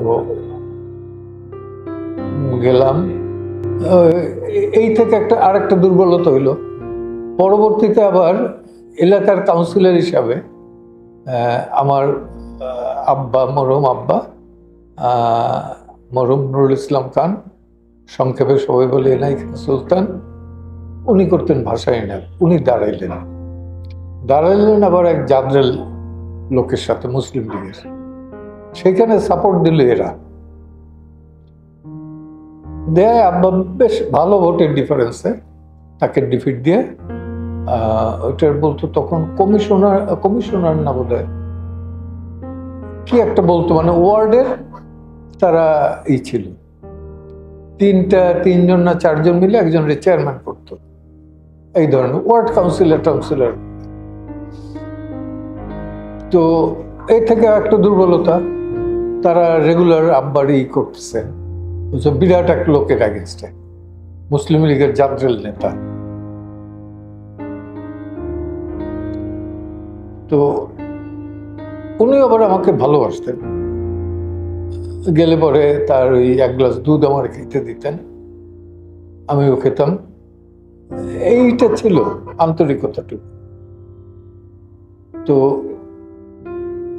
তো গেলাম। এই থেকে আরেকটা দুর্বলতা হইল, পরবর্তীতে আবার এলাকার কাউন্সিলর হিসাবে আমার আব্বা, মরহুম আব্বা মরহুম নুরুল ইসলাম খান, সংক্ষেপে সবাই বলে এনআই সুলতান, উনি করতেন ভাষায় না। উনি দাঁড়াইলেন আবার এক জাদরেল লোকের সাথে, মুসলিম লীগের। সেখানে সাপোর্ট দিল এরা, দেয় আব্বা বেশ ভালো ভোটের ডিফারেন্সে তাকে ডিফিট দিয়ে ওইটার বলতো তখন কমিশনার না বোধহয় কি একটা বলতো, মানে ওয়ার্ডের তারা ছিল, তিনজন না চারজন মিলে একজনের চেয়ারম্যান করতো, এই ধরনের ওয়ার্ড কাউন্সিলর। তো এই থেকে একটা দুর্বলতা, তারা রেগুলার আব্বারই করতেছে বিরাট এক লোকের এগেনস্টে, মুসলিম লীগের জাদরেল নেতা। তো উনি আবার আমাকে ভালোবাসতেন, গেলে পরে তার ওই এক গ্লাস দুধ আমার খেতে দিতেন, আমিও খেতাম। এইটা ছিল আন্তরিকতাটুকু। তো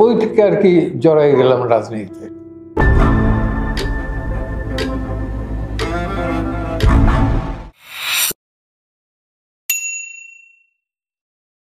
ওই থেকে আর কি জড়াই গেলাম রাজনীতিতে।